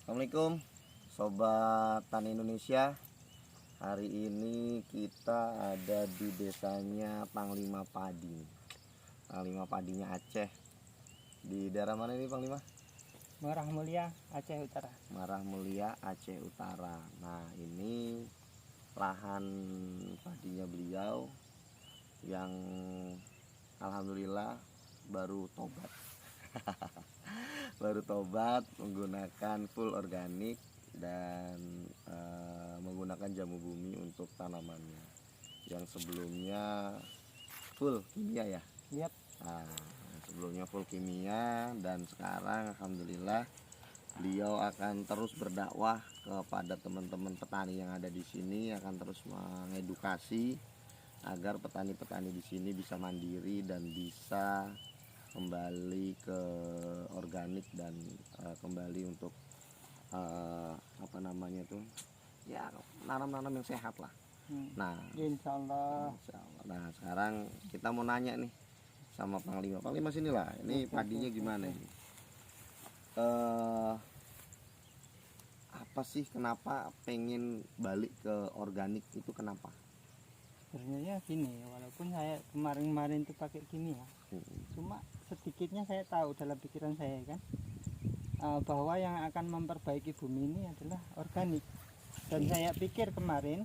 Assalamualaikum Sobat Tani Indonesia. Hari ini kita ada di desanya Panglima Padi. Panglima Padinya Aceh. Di daerah mana ini Panglima? Marah Mulia, Aceh Utara. Marah Mulia, Aceh Utara. Nah ini lahan padinya beliau yang alhamdulillah baru tobat. Baru tobat menggunakan full organik dan menggunakan jamu bumi untuk tanamannya. Yang sebelumnya full kimia ya. Yap. Nah, sebelumnya full kimia dan sekarang alhamdulillah beliau akan terus berdakwah kepada teman-teman petani yang ada di sini, akan terus mengedukasi agar petani-petani di sini bisa mandiri dan bisa kembali ke organik dan kembali untuk apa namanya tuh ya nanam-nanam yang sehat lah. Nah, Insya Allah. Nah sekarang kita mau nanya nih sama Panglima. Panglima sini lah. Ini padinya gimana ini? Apa sih kenapa pengen balik ke organik itu kenapa? Sebenarnya gini, walaupun saya kemarin-kemarin itu pakai kimia, cuma sedikitnya saya tahu dalam pikiran saya kan bahwa yang akan memperbaiki bumi ini adalah organik. Dan saya pikir kemarin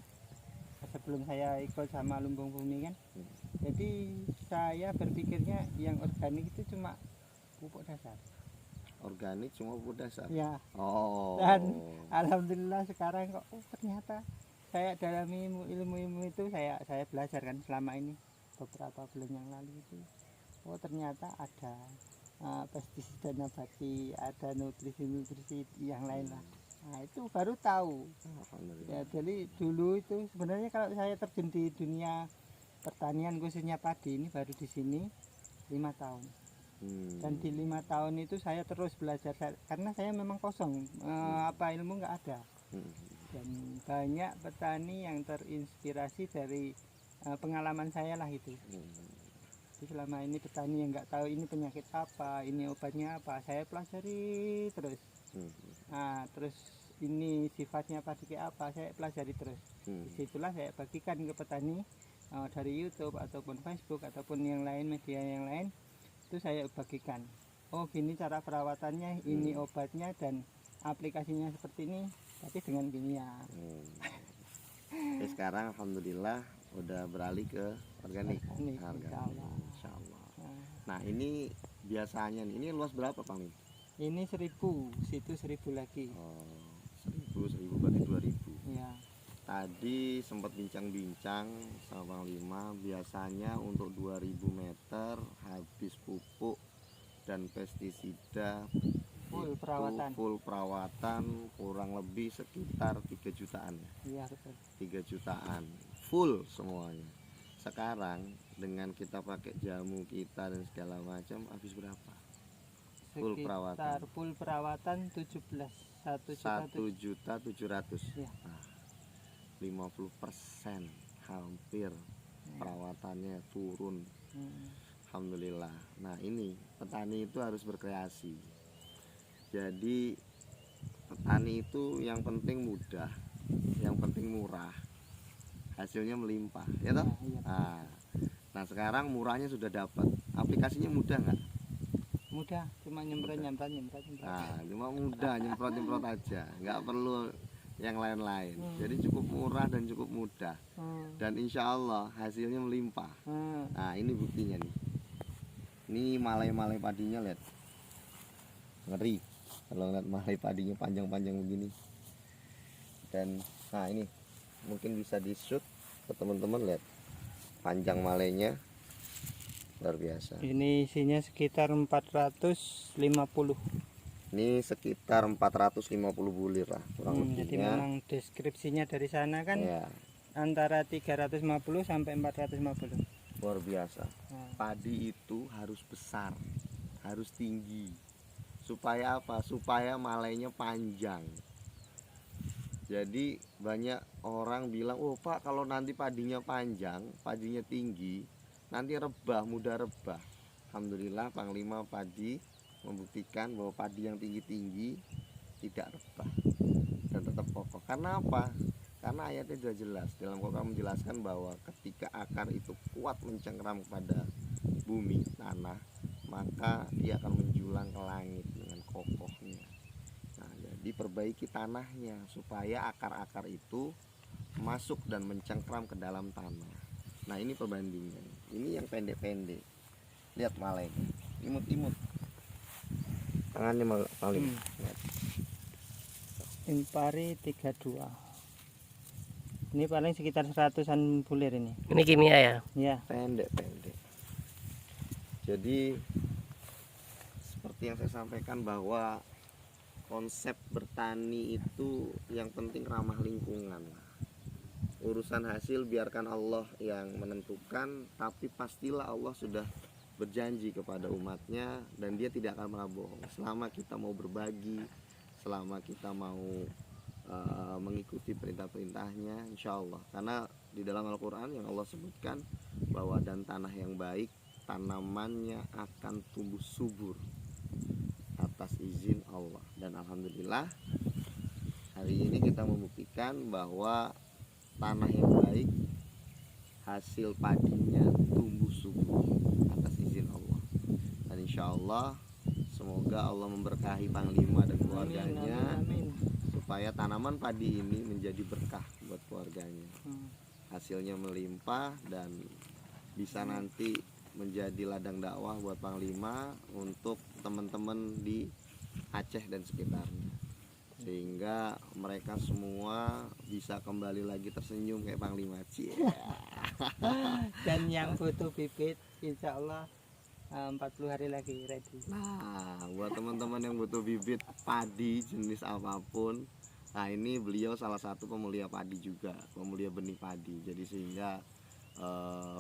sebelum saya ikut sama Lumbung Bumi kan, jadi saya berpikirnya yang organik itu cuma pupuk dasar. Organik cuma pupuk dasar. Ya. Oh. Dan alhamdulillah sekarang kok ternyata saya dalami ilmu-ilmu itu saya belajar kan selama ini beberapa bulan yang lalu itu. Oh ternyata ada pestisida nabati, ada nutrisi yang lain lah. Nah itu baru tahu. Ya, jadi dulu itu sebenarnya kalau saya terjun di dunia pertanian khususnya padi ini baru di sini 5 tahun. Dan di 5 tahun itu saya terus belajar karena saya memang kosong, ilmu nggak ada. Dan banyak petani yang terinspirasi dari pengalaman saya lah itu. Jadi selama ini petani yang nggak tahu ini penyakit apa, ini obatnya apa, saya pelajari terus. Nah, terus ini sifatnya padi kayak apa, saya pelajari terus. Disitulah saya bagikan ke petani dari YouTube ataupun Facebook ataupun yang lain, media yang lain, itu saya bagikan. Oh gini cara perawatannya, ini obatnya dan aplikasinya seperti ini, tapi dengan kimia. Jadi sekarang alhamdulillah udah beralih ke organik. Insya Allah. Nah ini biasanya nih, ini luas berapa Panglima? Ini 1000, situ 1000 lagi. Oh, 1000 berarti 2000. Ya. Tadi sempat bincang-bincang sama Panglima, biasanya untuk 2000 meter habis pupuk dan pestisida full perawatan kurang lebih sekitar 3 jutaan ya. Iya betul. 3 jutaan full semuanya. Sekarang dengan kita pakai jamu kita dan segala macam habis berapa? Full perawatan. Full perawatan 17 1.700.000. Ya. Nah, 50% hampir perawatannya turun. Alhamdulillah. Nah ini petani itu harus berkreasi. Jadi petani itu yang penting mudah, yang penting murah, hasilnya melimpah, ya toh? Ya. Nah sekarang murahnya sudah dapat. Aplikasinya mudah nggak? Mudah, cuma nyemprot. Nah, cuma mudah nyemprot aja, nggak perlu yang lain-lain. Jadi cukup murah dan cukup mudah. Dan insya Allah hasilnya melimpah. Nah ini buktinya nih. Ini malai-malai padinya lihat, ngeri kalau lihat malai padinya panjang-panjang begini. Dan nah ini mungkin bisa di shoot ke teman-teman, lihat panjang malainya luar biasa. Ini isinya sekitar 450. Ini sekitar 450 bulir lah kurang lebihnya. Jadi memang deskripsinya dari sana kan ya, antara 350 sampai 450. Luar biasa. Padi itu harus besar, harus tinggi. Supaya apa? Supaya malainya panjang. Jadi banyak orang bilang, oh Pak kalau nanti padinya panjang, padinya tinggi, nanti rebah, mudah rebah. Alhamdulillah Panglima Padi membuktikan bahwa padi yang tinggi-tinggi tidak rebah dan tetap kokoh. Karena apa? Karena ayatnya sudah jelas dalam Quran menjelaskan bahwa ketika akar itu kuat mencengkram pada bumi tanah, maka dia akan menjulang ke langit dengan kokohnya. Nah, jadi perbaiki tanahnya supaya akar-akar itu masuk dan mencengkram ke dalam tanah. Nah, ini perbandingan. Ini yang pendek-pendek. Lihat malai, imut-imut. Tangannya paling. Lihat. Impari 32. Ini paling sekitar 100-an bulir ini. Ini kimia ya? Ya. Pendek-pendek. Jadi seperti yang saya sampaikan bahwa konsep bertani itu yang penting ramah lingkungan. Urusan hasil biarkan Allah yang menentukan, tapi pastilah Allah sudah berjanji kepada umatnya dan dia tidak akan pernah bohong. Selama kita mau berbagi, selama kita mau mengikuti perintah-perintahnya, insya Allah. Karena di dalam Al-Quran yang Allah sebutkan bahwa dan tanah yang baik, tanamannya akan tumbuh subur atas izin Allah. Dan alhamdulillah hari ini kita membuktikan bahwa tanah yang baik, hasil padinya tumbuh subur atas izin Allah. Dan insya Allah semoga Allah memberkahi Panglima dan keluarganya. Amin. Supaya tanaman padi ini menjadi berkah buat keluarganya. Hasilnya melimpah dan bisa nanti menjadi ladang dakwah buat Panglima untuk teman-teman di Aceh dan sekitarnya, sehingga mereka semua bisa kembali lagi tersenyum kayak Panglima. Dan yang butuh bibit insya Allah 40 hari lagi ready. Nah, buat teman-teman yang butuh bibit padi jenis apapun, nah ini beliau salah satu pemulia padi juga, pemulia benih padi. Jadi sehingga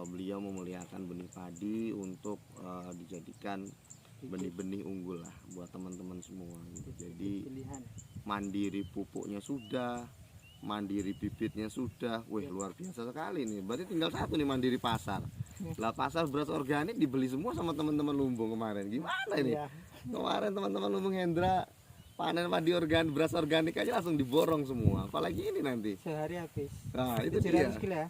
beliau memuliakan benih padi untuk dijadikan benih-benih unggul lah buat teman-teman semua gitu. Jadi mandiri pupuknya sudah, mandiri bibitnya sudah. Wih, luar biasa sekali nih. Berarti tinggal satu nih, mandiri pasar. Lah pasar beras organik dibeli semua sama teman-teman Lumbung kemarin. Gimana ini? Kemarin teman-teman Lumbung Hendra panen padi organik, beras organik aja langsung diborong semua. Apalagi ini nanti. Sehari habis. Nah, itu 700 dia. kilo ya?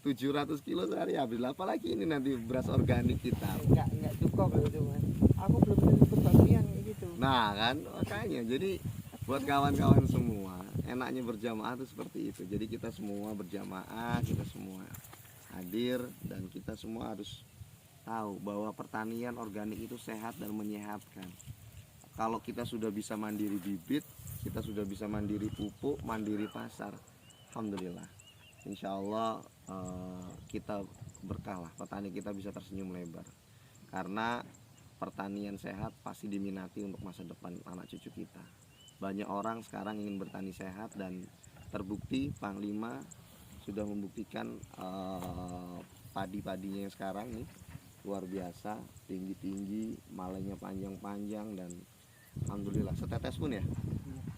700 kilo sehari habis. Apalagi ini nanti beras organik kita. Enggak cukup loh itu Mas. Aku belum ikut bagian kayak gitu. Nah kan makanya, jadi buat kawan-kawan semua enaknya berjamaah itu seperti itu. Jadi kita semua berjamaah, kita semua hadir dan kita semua harus tahu bahwa pertanian organik itu sehat dan menyehatkan. Kalau kita sudah bisa mandiri bibit, kita sudah bisa mandiri pupuk, mandiri pasar, alhamdulillah, insya Allah kita berkah lah, petani kita bisa tersenyum lebar. Karena pertanian sehat pasti diminati untuk masa depan anak cucu kita. Banyak orang sekarang ingin bertani sehat dan terbukti Panglima sudah membuktikan padi-padinya yang sekarang nih luar biasa, tinggi-tinggi, malainya panjang-panjang dan alhamdulillah setetes pun ya,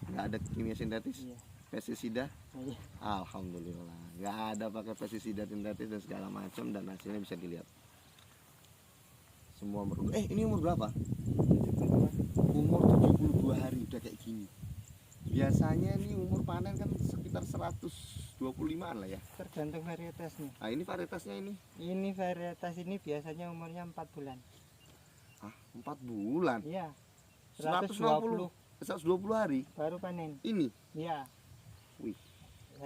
nggak ada kimia sintetis, pestisida, alhamdulillah nggak ada pakai pestisida sintetis dan segala macam dan hasilnya bisa dilihat. Semua ini umur berapa? Umur 72 hari udah kayak gini. Biasanya nih umur panen kan sekitar 125-an lah ya. Tergantung varietasnya. Nah, ini varietasnya ini. Ini varietas ini biasanya umurnya 4 bulan. Ah, 4 bulan. Iya. 120 hari baru panen. ini. Iya. Wih.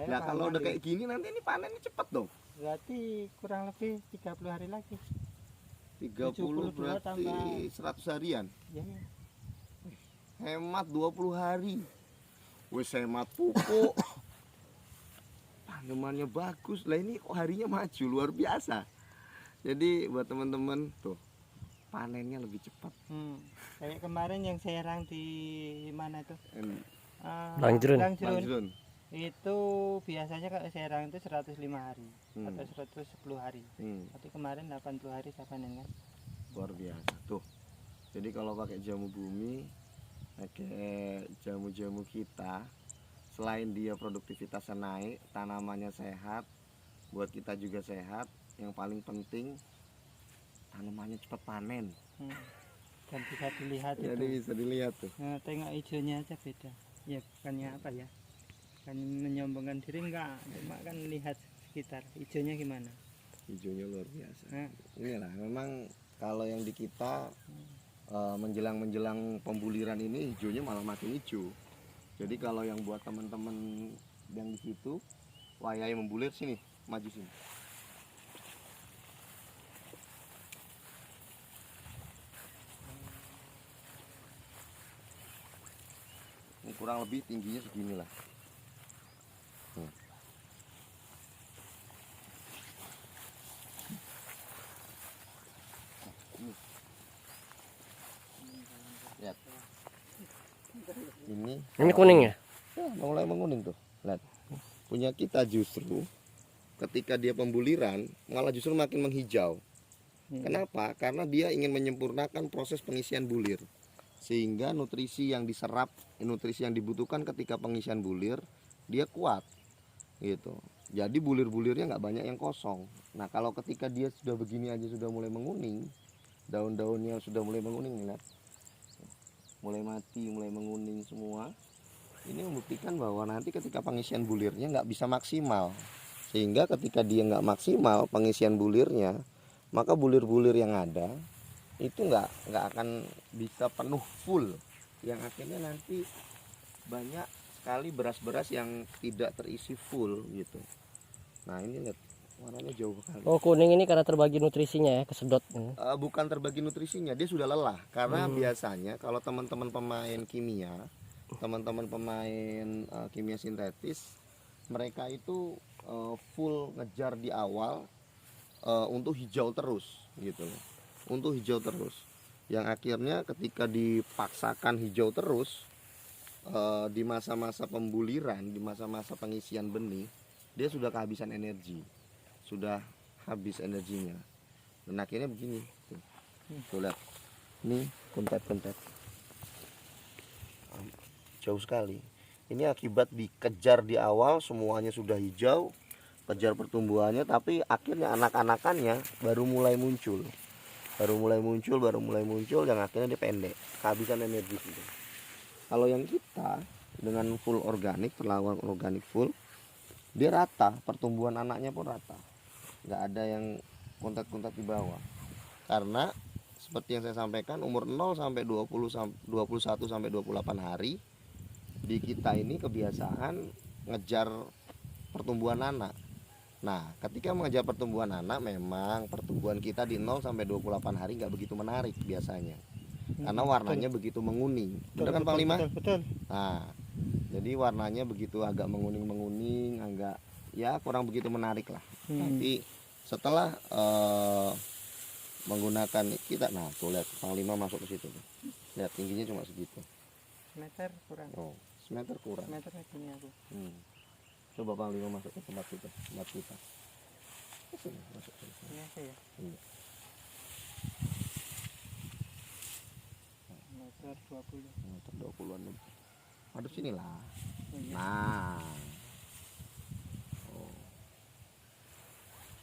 Nah, kalau udah kayak gini nanti ini panennya cepet dong. Berarti kurang lebih 30 hari lagi. 30 berarti 100 harian. Ya. Hemat 20 hari. Wes hemat pupuk. Tanamannya bagus. Lah ini kok harinya maju luar biasa. Jadi buat teman-teman tuh panennya lebih cepat. Kayak kemarin yang serang di mana itu? Langjrun. Itu biasanya kalau serang itu 105 hari atau 110 hari. Tapi kemarin 80 hari saya panen kan. Luar biasa tuh. Jadi kalau pakai jamu bumi, pakai jamu-jamu kita, selain dia produktivitasnya naik, tanamannya sehat, buat kita juga sehat. Yang paling penting tanamannya cepat panen. dan bisa dilihat Jadi itu. bisa dilihat tuh. Nah, tengok hijaunya aja beda. Ya bukannya apa ya? Kan menyombongkan diri enggak, cuma kan lihat sekitar hijaunya gimana. Hijaunya luar biasa. Nah, Inilah memang kalau yang di kita menjelang pembuliran ini hijaunya malah makin hijau. Jadi kalau yang buat teman-teman yang di situ wayai membulir, sini, maju sini. Ini kurang lebih tingginya segini lah. Lihat. Ini kuning ya? Ya, mulai menguning tuh. Lihat. Punya kita justru ketika dia pembuliran malah justru makin menghijau. Kenapa? Karena dia ingin menyempurnakan proses pengisian bulir. Sehingga nutrisi yang diserap, nutrisi yang dibutuhkan ketika pengisian bulir, dia kuat. Gitu. Jadi bulir-bulirnya nggak banyak yang kosong. Nah, kalau ketika dia sudah begini aja sudah mulai menguning, daun-daunnya sudah mulai menguning, lihat. Mulai mati, mulai menguning semua. Ini membuktikan bahwa nanti ketika pengisian bulirnya nggak bisa maksimal, sehingga ketika dia nggak maksimal pengisian bulirnya, maka bulir-bulir yang ada itu nggak akan bisa penuh full, yang akhirnya nanti banyak sekali beras-beras yang tidak terisi full gitu. Nah ini lihat warnanya jauh sekali. Oh, kuning ini karena terbagi nutrisinya ya, kesedot. Bukan terbagi nutrisinya, dia sudah lelah karena biasanya kalau teman-teman pemain kimia, teman-teman pemain kimia sintetis, mereka itu full ngejar di awal untuk hijau terus gitu loh, untuk hijau terus, yang akhirnya ketika dipaksakan hijau terus di masa-masa pembuliran, di masa-masa pengisian benih, dia sudah kehabisan energi, sudah habis energinya, dan akhirnya begini tuh lihat, ini kuntet-kuntet jauh sekali. Ini akibat dikejar di awal semuanya sudah hijau, kejar pertumbuhannya, tapi akhirnya anak-anakannya baru mulai muncul, baru mulai muncul, yang akhirnya dia pendek, kehabisan energi gitu. Kalau yang kita dengan full organik, perlawan organik full, dia rata, pertumbuhan anaknya pun rata, nggak ada yang kuntet-kuntet di bawah. Karena seperti yang saya sampaikan, umur 0 sampai 21 sampai 28 hari di kita ini kebiasaan ngejar pertumbuhan anak. Nah, ketika mengejar pertumbuhan anak, memang pertumbuhan kita di 0 sampai 28 hari nggak begitu menarik biasanya. Karena warnanya begitu menguning. Betul kan Pak Lima? Betul. Nah, jadi warnanya begitu agak menguning-menguning, agak ya kurang begitu menarik lah. Tapi setelah menggunakan kita, nah tuh lihat Pak Lima masuk ke situ. Lihat tingginya cuma segitu. Meter kurang. Oh, semeter kurang. Meter segini aku. Coba Bang Lima masuk ke tempat kita, Sini, masuk sini. Ini aja ya. Iya. Meter 20. Meter 20-an lebih. Hadap sini lah. Iya. Nah. Oh.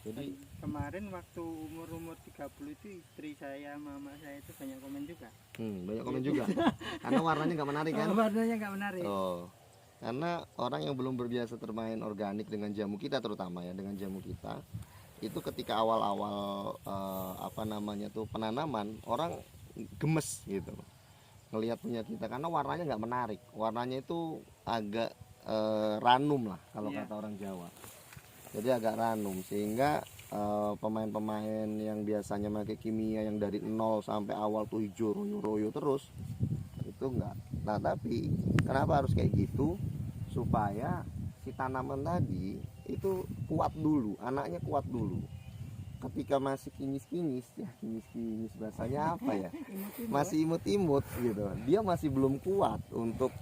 Jadi kemarin waktu umur 30 itu istri saya, mama saya itu banyak komen juga. banyak komen juga. Karena warnanya nggak menarik kan? Warnanya nggak menarik. Oh. Karena orang yang belum berbiasa bermain organik dengan jamu kita, terutama ya dengan jamu kita, itu ketika awal-awal penanaman, orang gemes gitu ngelihat punya kita, karena warnanya nggak menarik, warnanya itu agak ranum lah kalau kata orang Jawa, jadi agak ranum, sehingga pemain-pemain yang biasanya pakai kimia yang dari 0 sampai awal tuh hijau royo-royo terus, itu enggak. Nah, tapi kenapa harus kayak gitu? Supaya si tanaman tadi itu kuat dulu, anaknya kuat dulu. Ketika masih kinyis-kinyis, ya kinyis-kinyis bahasanya apa ya? Masih imut-imut gitu. Dia masih belum kuat untuk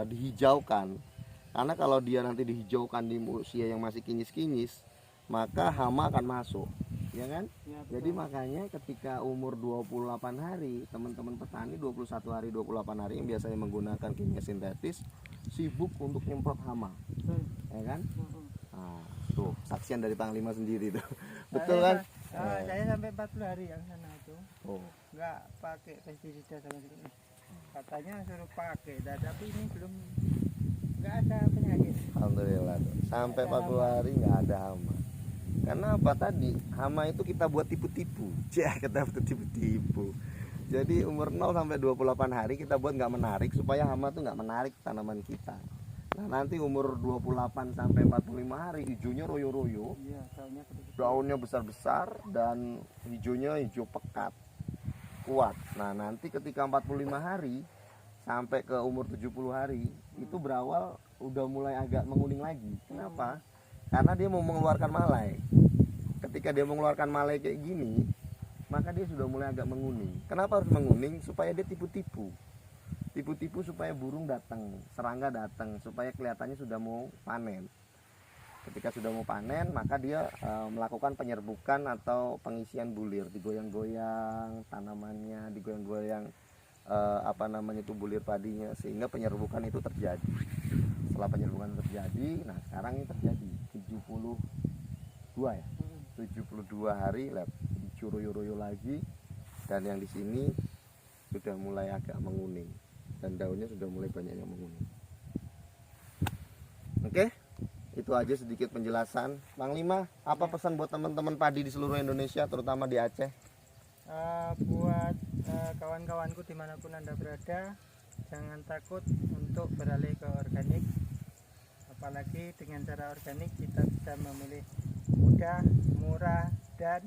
dihijaukan. Karena kalau dia nanti dihijaukan di usia yang masih kinyis-kinyis, maka hama akan masuk. Ya kan? Ya, jadi makanya ketika umur 28 hari, teman-teman petani 21 hari, 28 hari yang biasanya menggunakan kimia sintetis sibuk untuk nyemprot hama. Ya kan? Nah, tuh saksian dari Panglima sendiri tuh. Betul kan? Saya sampai 40 hari yang sana itu. Oh. nggak pakai pestisida sama sekali. Katanya suruh pakai, tapi ini belum, nggak ada penyakit. Alhamdulillah tuh. Sampai 40 hari nggak ada hama. Karena apa tadi? Hama itu kita buat tipu-tipu. Kita buat tipu-tipu. Jadi umur 0 sampai 28 hari kita buat nggak menarik supaya hama tuh nggak menarik tanaman kita. Nah, nanti umur 28 sampai 45 hari hijaunya royo-royo. Iya, Daunnya besar-besar dan hijaunya hijau pekat. Kuat. Nah, nanti ketika 45 hari sampai ke umur 70 hari itu berawal udah mulai agak menguning lagi. Kenapa? Karena dia mau mengeluarkan malai. Ketika dia mengeluarkan malai kayak gini, maka dia sudah mulai agak menguning. Kenapa harus menguning? Supaya dia tipu-tipu. Tipu-tipu supaya burung datang, serangga datang, supaya kelihatannya sudah mau panen. Ketika sudah mau panen, maka dia melakukan penyerbukan atau pengisian bulir, digoyang-goyang tanamannya, digoyang-goyang bulir padinya, sehingga penyerbukan itu terjadi. Setelah penyerbukan terjadi, nah sekarang ini terjadi 72 ya, 72 hari, lihat hijau royo-royo lagi, dan yang di sini sudah mulai agak menguning dan daunnya sudah mulai banyak yang menguning. Oke, itu aja sedikit penjelasan. Panglima, apa pesan buat teman-teman padi di seluruh Indonesia, terutama di Aceh? Buat kawan-kawanku dimanapun Anda berada, jangan takut untuk beralih ke organik. Apalagi dengan cara organik kita bisa memilih mudah, murah, dan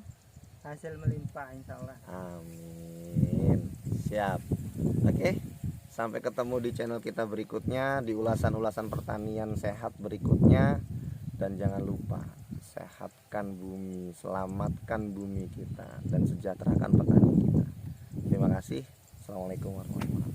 hasil melimpah, insya Allah. Amin. Siap. Oke, sampai ketemu di channel kita berikutnya, di ulasan-ulasan pertanian sehat berikutnya. Dan jangan lupa, sehatkan bumi, selamatkan bumi kita, dan sejahterakan petani kita. Terima kasih. Assalamualaikum warahmatullahi wabarakatuh.